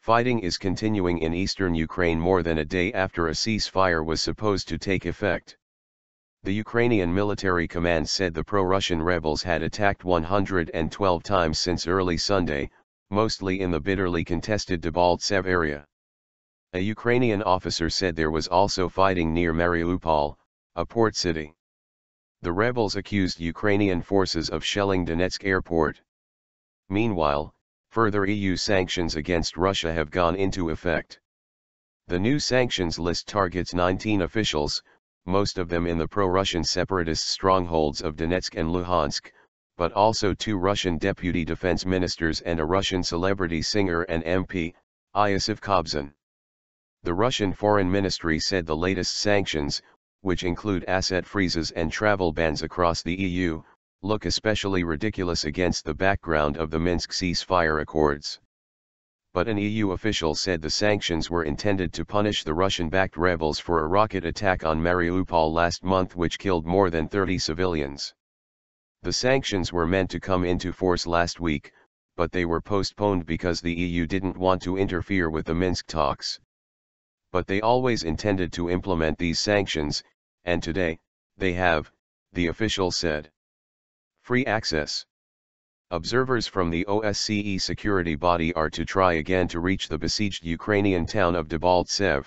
Fighting is continuing in eastern Ukraine more than a day after a ceasefire was supposed to take effect. The Ukrainian military command said the pro-Russian rebels had attacked 112 times since early Sunday, mostly in the bitterly contested Debaltseve area. A Ukrainian officer said there was also fighting near Mariupol, a port city. The rebels accused Ukrainian forces of shelling Donetsk airport. Meanwhile, further EU sanctions against Russia have gone into effect. The new sanctions list targets 19 officials, most of them in the pro-Russian separatist strongholds of Donetsk and Luhansk, but also 2 Russian deputy defense ministers and a Russian celebrity singer and MP, Iosif Kobzon. The Russian Foreign Ministry said the latest sanctions, which include asset freezes and travel bans across the EU, look especially ridiculous against the background of the Minsk ceasefire accords. But an EU official said the sanctions were intended to punish the Russian-backed rebels for a rocket attack on Mariupol last month which killed more than 30 civilians. The sanctions were meant to come into force last week, but they were postponed because the EU didn't want to interfere with the Minsk talks. But they always intended to implement these sanctions, and today, they have, the official said. Free access. Observers from the OSCE security body are to try again to reach the besieged Ukrainian town of Debaltseve.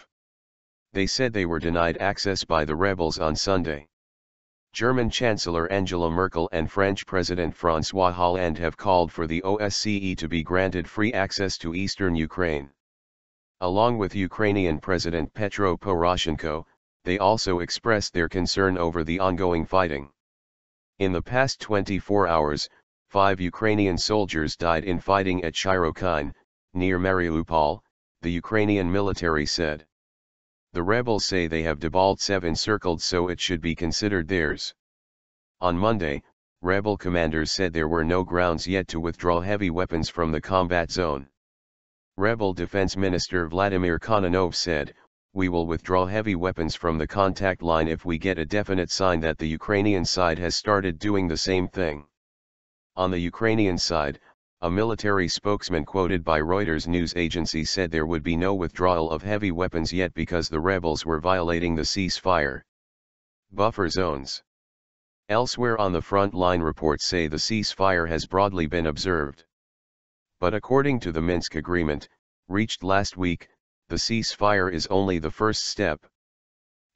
They said they were denied access by the rebels on Sunday. German Chancellor Angela Merkel and French President François Hollande have called for the OSCE to be granted free access to eastern Ukraine. Along with Ukrainian President Petro Poroshenko, they also expressed their concern over the ongoing fighting. In the past 24 hours, 5 Ukrainian soldiers died in fighting at Shirokine, near Mariupol, the Ukrainian military said. The rebels say they have Debaltseve encircled so it should be considered theirs. On Monday, rebel commanders said there were no grounds yet to withdraw heavy weapons from the combat zone. Rebel Defense Minister Vladimir Kononov said, "We will withdraw heavy weapons from the contact line if we get a definite sign that the Ukrainian side has started doing the same thing." On the Ukrainian side, a military spokesman quoted by Reuters news agency said there would be no withdrawal of heavy weapons yet because the rebels were violating the ceasefire. Buffer zones. Elsewhere on the front line, reports say the ceasefire has broadly been observed. But according to the Minsk agreement, reached last week, the ceasefire is only the first step.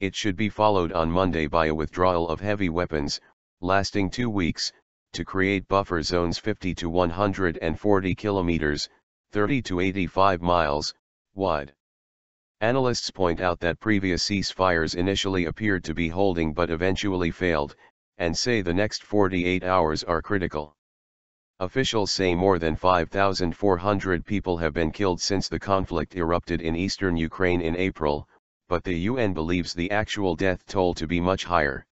It should be followed on Monday by a withdrawal of heavy weapons, lasting 2 weeks, to create buffer zones 50 to 140 kilometers, 30 to 85 miles, wide. Analysts point out that previous ceasefires initially appeared to be holding but eventually failed, and say the next 48 hours are critical. Officials say more than 5,400 people have been killed since the conflict erupted in eastern Ukraine in April, but the UN believes the actual death toll to be much higher.